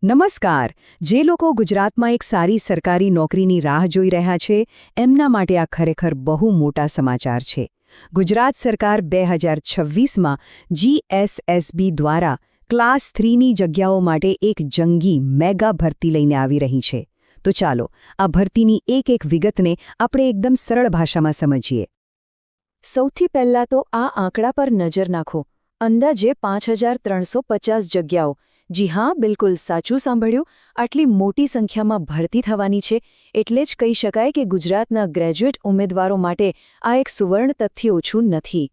નમસ્કાર. જે લોકો ગુજરાતમાં એક સારી સરકારી નોકરીની રાહ જોઈ રહ્યા છે એમના માટે આ ખરેખર બહુ મોટા સમાચાર છે. ગુજરાત સરકાર 2026માં જીએસએસબી દ્વારા ક્લાસ 3ની જગ્યાઓ માટે એક જંગી મેગા ભરતી લઈને આવી રહી છે. તો ચાલો આ ભરતીની એક વિગતને આપણે એકદમ સરળ ભાષામાં સમજીએ. સૌથી પહેલાં તો આ આંકડા પર નજર નાખો. અંદાજે 5350 જગ્યાઓ. જી હા, બિલકુલ સાચું સાંભળ્યું. આટલી મોટી સંખ્યામાં ભરતી થવાની છે એટલે જ કહી શકાય કે ગુજરાતના ગ્રેજ્યુએટ ઉમેદવારો માટે આ એક સુવર્ણ તકથી ઓછું નથી.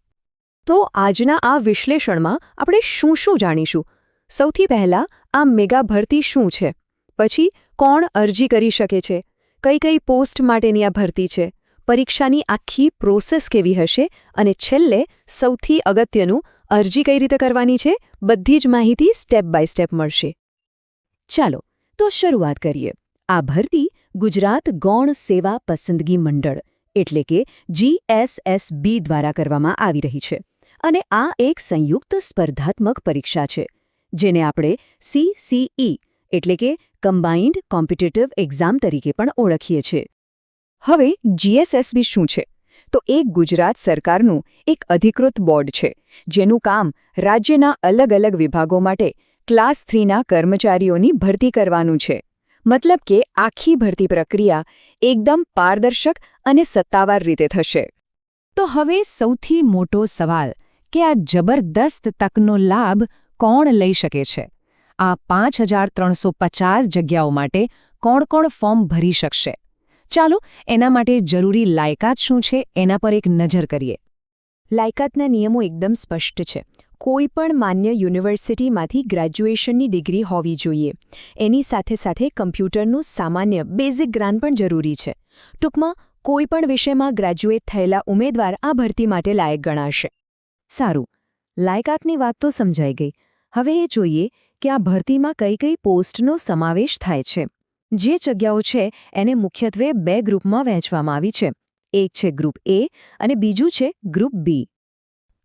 તો આજના આ વિશ્લેષણમાં આપણે શું જાણીશું? સૌથી પહેલાં આ મેગા ભરતી શું છે? પછી કોણ અરજી કરી શકે છે? કઈ પોસ્ટ માટેની આ ભરતી છે? પરીક્ષાની આખી પ્રોસેસ કેવી હશે? અને છેલ્લે સૌથી અગત્યનું, અરજી કઈ રીતે કરવાની છે? બધી જ માહિતી સ્ટેપ બાય સ્ટેપ મળશે. ચાલો તો શરૂઆત કરીએ. આ ભરતી ગુજરાત ગૌણ સેવા પસંદગી મંડળ એટલે કે જીએસએસબી દ્વારા કરવામાં આવી રહી છે. અને આ એક સંયુક્ત સ્પર્ધાત્મક પરીક્ષા છે જેને આપણે CCE એટલે કે કમ્બાઇન્ડ કોમ્પિટિટિવ એક્ઝામ તરીકે પણ ઓળખીએ છીએ. હવે જીએસએસબી શું છે? તો એ ગુજરાત સરકારનું એક અધિકૃત બોર્ડ છે જેનું કામ રાજ્યના અલગ વિભાગો માટે ક્લાસ 3ના કર્મચારીઓની ભરતી કરવાનું છે. મતલબ કે આખી ભરતી પ્રક્રિયા એકદમ પારદર્શક અને સત્તાવાર રીતે થશે. તો હવે સૌથી મોટો સવાલ કે આ જબરદસ્ત તકનો લાભ કોણ લઈ શકે છે? આ 5350 જગ્યાઓ માટે કોણ ફોર્મ ભરી શકશે? ચાલો એના માટે જરૂરી લાયકાત શું છે એના પર એક નજર કરીએ. લાયકાતના નિયમો એકદમ સ્પષ્ટ છે. કોઈ પણ માન્ય યુનિવર્સિટીમાંથી ગ્રેજ્યુએશનની ડિગ્રી હોવી જોઈએ. એની સાથે કમ્પ્યુટરનું સામાન્ય બેઝિક જ્ઞાન પણ જરૂરી છે. ટૂંકમાં કોઈ પણ વિષયમાં ગ્રેજ્યુએટ થયેલા ઉમેદવાર આ ભરતી માટે લાયક ગણાશે. સારું, લાયકાતની વાત તો સમજાઈ ગઈ. હવે એ જોઈએ કે આ ભરતીમાં કઈ પોસ્ટનો સમાવેશ થાય છે. જે જગ્યાઓ છે એને મુખ્યત્વે 2 ગ્રુપમાં વહેંચવામાં આવી છે. એક છે ગ્રુપ A અને બીજું છે ગ્રુપ B.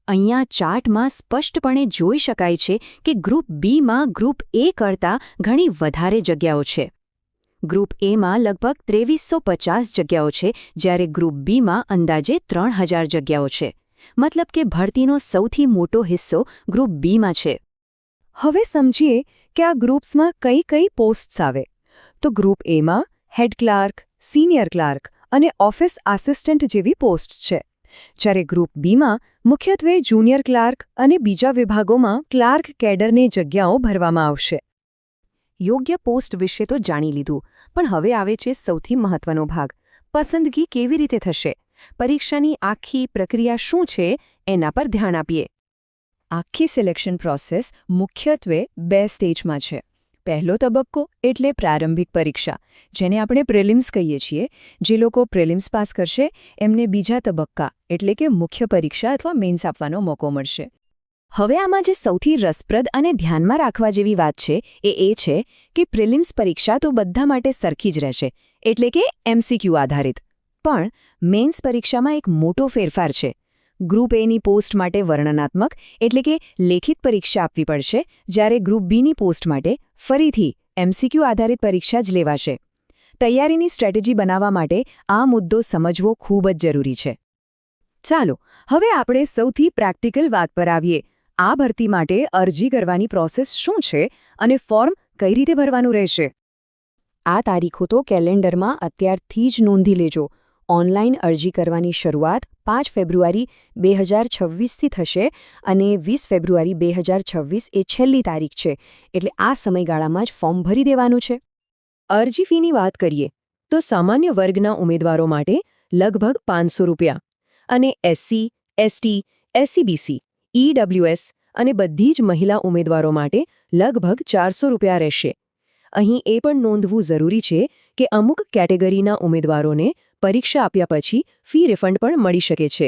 અહીંયા ચાર્ટમાં સ્પષ્ટપણે જોઈ શકાય છે કે ગ્રુપ Bમાં ગ્રુપ A કરતાં ઘણી વધારે જગ્યાઓ છે. ગ્રુપ Aમાં લગભગ 2350 જગ્યાઓ છે જ્યારે ગ્રુપ Bમાં અંદાજે 3000 જગ્યાઓ છે. મતલબ કે ભરતીનો સૌથી મોટો હિસ્સો ગ્રુપ Bમાં છે. હવે સમજીએ કે આ ગ્રુપ્સમાં કઈ પોસ્ટ્સ આવે. તો ગ્રુપ Aમાં હેડ ક્લાર્ક, સિનિયર ક્લાર્ક અને ઓફિસ આસિસ્ટન્ટ જેવી પોસ્ટ છે. જ્યારે ગ્રુપ Bમાં મુખ્યત્વે જુનિયર ક્લાર્ક અને બીજા વિભાગોમાં ક્લાર્ક કેડરની જગ્યાઓ ભરવામાં આવશે. યોગ્ય પોસ્ટ વિશે તો જાણી લીધું, પણ હવે આવે છે સૌથી મહત્વનો ભાગ. પસંદગી કેવી રીતે થશે? પરીક્ષાની આખી પ્રક્રિયા શું છે એના પર ધ્યાન આપીએ. આખી સિલેક્શન પ્રોસેસ મુખ્યત્વે 2 સ્ટેજમાં છે. પહેલો તબક્કો એટલે પ્રારંભિક પરીક્ષા, જેને આપણે પ્રિલિમ્સ કહીએ છીએ. જે લોકો પ્રિલિમ્સ પાસ કરશે એમને બીજા તબક્કા એટલે કે મુખ્ય પરીક્ષા અથવા મેન્સ આપવાનો મોકો મળશે. હવે આમાં જે સૌથી રસપ્રદ અને ધ્યાનમાં રાખવા જેવી વાત છે એ છે કે પ્રિલિમ્સ પરીક્ષા તો બધા માટે સરખી જ રહેશે, એટલે કે MCQ આધારિત. પણ મેન્સ પરીક્ષામાં એક મોટો ફેરફાર છે. ગ્રુપ Aની પોસ્ટ માટે વર્ણનાત્મક એટલે કે લેખિત પરીક્ષા આપવી પડશે, જ્યારે ગ્રુપ Bની પોસ્ટ માટે ફરીથી MCQ આધારિત પરીક્ષા જ લેવાશે. તૈયારીની સ્ટ્રેટેજી બનાવવા માટે આ મુદ્દો સમજવો ખૂબ જ જરૂરી છે. ચાલો હવે આપણે સૌથી પ્રેક્ટિકલ વાત પર આવીએ. આ ભરતી માટે અરજી કરવાની પ્રોસેસ શું છે અને ફોર્મ કઈ રીતે ભરવાનું રહેશે? આ તારીખો તો કેલેન્ડરમાં અત્યારથી જ નોંધી લેજો. ઓનલાઈન અરજી કરવાની શરૂઆત 5 ફેબ્રુઆરી 2026થી થશે અને 20 ફેબ્રુઆરી 2026 એ છેલ્લી તારીખ છે, એટલે આ સમયગાળામાં જ ફોર્મ ભરી દેવાનું છે. અરજી ફીની વાત કરીએ તો સામાન્ય વર્ગના ઉમેદવારો માટે લગભગ ₹500 અને SC, ST, SCBC, EWS અને બધી જ મહિલા ઉમેદવારો માટે લગભગ ₹400 રહેશે. અહીં એ પણ નોંધવું જરૂરી છે કે અમુક કેટેગરીના ઉમેદવારોને પરીક્ષા આપ્યા પછી ફી રિફંડ પણ મળી શકે છે.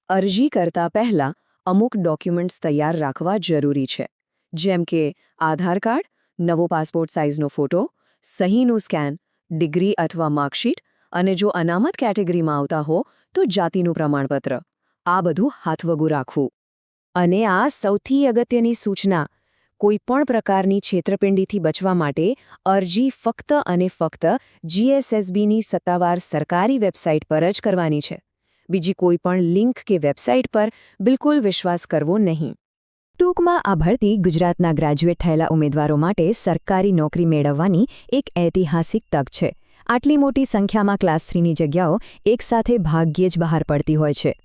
અરજી કરતા પહેલાં અમુક ડોક્યુમેન્ટ્સ તૈયાર રાખવા જરૂરી છે, જેમ કે આધાર કાર્ડ, નવો પાસપોર્ટ સાઇઝનો ફોટો, સહીનું સ્કેન, ડિગ્રી અથવા માર્કશીટ અને જો અનામત કેટેગરીમાં આવતા હો તો જાતિનું પ્રમાણપત્ર. આ બધું હાથવગું રાખવું. અને આ સૌથી અગત્યની સૂચના, કોઈપણ પ્રકારની છેતરપિંડીથી બચવા માટે અરજી ફક્ત અને ફક્ત GSSBની સત્તાવાર સરકારી વેબસાઇટ પર જ કરવાની છે. બીજી કોઈપણ લિંક કે વેબસાઇટ પર બિલકુલ વિશ્વાસ કરવો નહીં. ટૂંકમાં આ ભરતી ગુજરાતના ગ્રેજ્યુએટ થયેલા ઉમેદવારો માટે સરકારી નોકરી મેળવવાની એક ઐતિહાસિક તક છે. આટલી મોટી સંખ્યામાં ક્લાસ 3ની જગ્યાઓ એકસાથે ભાગ્યે જ બહાર પડતી હોય છે.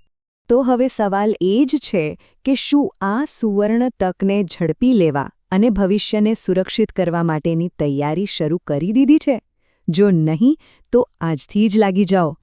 તો હવે સવાલ એ જ છે કે શું આ સુવર્ણ તકને ઝડપી લેવા અને ભવિષ્યને સુરક્ષિત કરવા માટેની તૈયારી શરૂ કરી દીધી છે? જો નહીં, તો આજથી જ લાગી જાઓ.